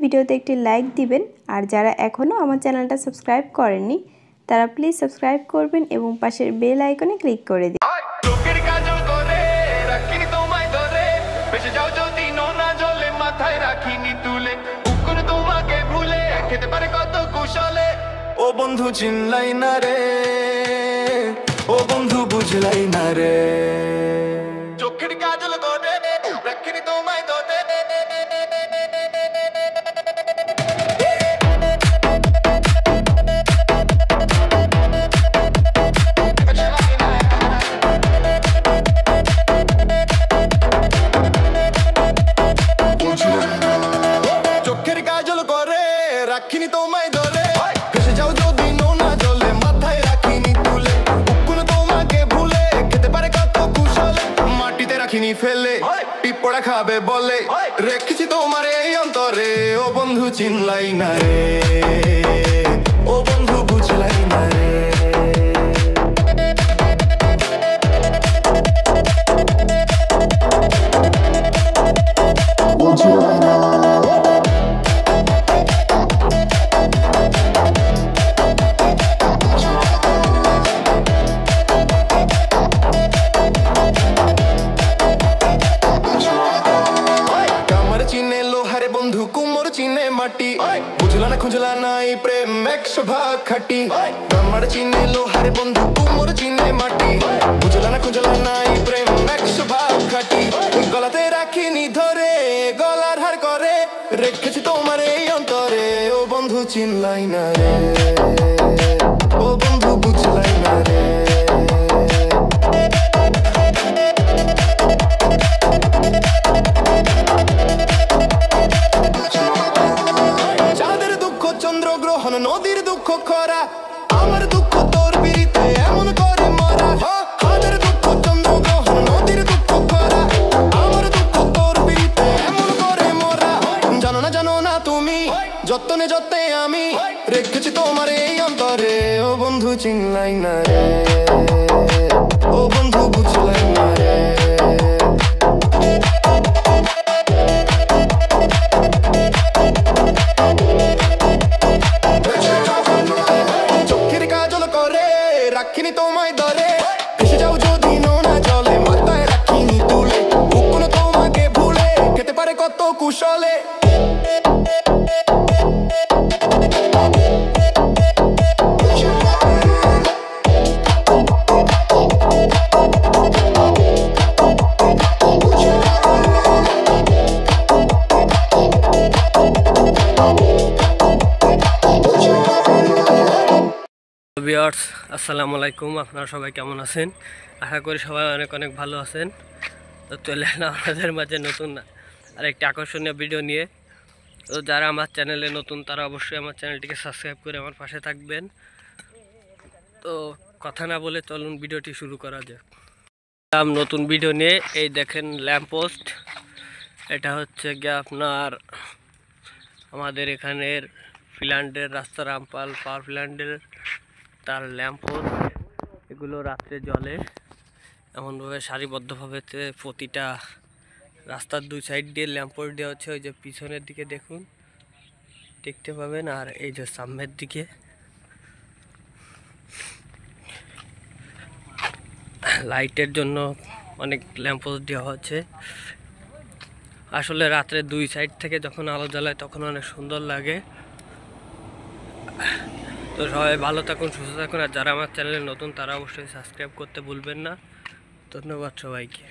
ভিডিওতে একটি লাইক দিবেন আর যারা এখনো আমার চ্যানেলটা সাবস্ক্রাইব করেননি তারা প্লিজ সাবস্ক্রাইব করবেন এবং পাশের বেল আইকনে ক্লিক করে দিন। ও বন্ধু চিনলাই না রে, ও বন্ধু বুঝলাই না রে, চোখের কাজল করে রাখিনি তোমায় ধরে। চোখের কাজল করে রাখিনি তোমায় ধরে, ভেসে যাও যদি নোনা জলে, মাথায় রাখিনি তুলে, কোনো তোমাকে ভুলে খেতে পারে কত কুশলে, মাটিতে রাখিনি ফেলে পিঁপড়া খাবে বলে, রেখেছি তোমার এই অন্তরে। ও বন্ধু চিনলাই না রে, ও বন্ধু বুঝলাই না রে, বুঝলাই না। বন্ধু কুমোর চিনে মাটি, বুঝলা না খুঁজলা নাই প্রেম 100 ভাগ খাটি। আমার চিনে লোহারে বন্ধু কুমোর চিনে মাটি, বুঝলা না খুঁজলা নাই প্রেম 100 ভাগ খাটি। গলাতে রাখিনি ধরে গলার হার করে, রেখেছি তোমার এই অন্তরে। ও বন্ধু চিনলাই না রে, ও বন্ধু বুঝলাই না রে, চন্দ্রগ্রহণ নদীর দুঃখ খরা, আমার দুঃখ তোর বিরিতে এমন করে মরা। হাদের দুঃখ চন্দ্রগ্রহণ নদীর দুঃখ খরা, আমার দুঃখ তোর বিরিতে এমন করে মরা। জানো না তুমি যত্নে যত্নে আমি রেখেছি তোমার এই অন্তরে। ও বন্ধু চিনলাই না রে, ও বন্ধু বুঝলাই না রে, রাখিনি তোমায় ধরে, ভেসে যাও যদি নোনা জলে, মাথায় রাখিনি তুলে, কোনো তোমাকে ভুলে খেতে পারে কত কুশলে। ভিউয়ার্স আসসালামু আলাইকুম, আপনারা সবাই কেমন আছেন? আশা করি সবাই অনেক অনেক ভালো আছেন। তো চলে এলাম আপনাদের মাঝে নতুন আরেকটি আকর্ষণীয় ভিডিও নিয়ে। তো যারা আমার চ্যানেলে নতুন তারা অবশ্যই আমার চ্যানেলটিকে সাবস্ক্রাইব করে আমার পাশে থাকবেন। তো কথা না বলে চলুন ভিডিওটি শুরু করা যাক। নতুন ভিডিও নিয়ে এই দেখেন ল্যাম্পপোস্ট, এটা হচ্ছে গিয়ে আপনার আমাদের এখানের প্ল্যান্টের রাস্তা রামপাল পাওয়ার প্ল্যান্টের তার ল্যাম্পপোস্ট। এগুলো রাত্রে জ্বলে এমনভাবে সারিবদ্ধভাবে, প্রতিটা রাস্তার দুই সাইড দিয়ে ল্যাম্পপোস্ট দেওয়া হচ্ছে। ওই যে পিছনের দিকে দেখুন দেখতে পাবেন, আর এই যে সামনের দিকে লাইটের জন্য অনেক ল্যাম্পপোস্ট দেওয়া হচ্ছে। আসলে রাত্রে দুই সাইড থেকে যখন আলো জ্বালায় তখন অনেক সুন্দর লাগে। তো সবাই ভালো থাকুন, সুস্থ থাকুন, আর যারা আমার চ্যানেলে নতুন তারা অবশ্যই সাবস্ক্রাইব করতে ভুলবেন না। ধন্যবাদ সবাইকে।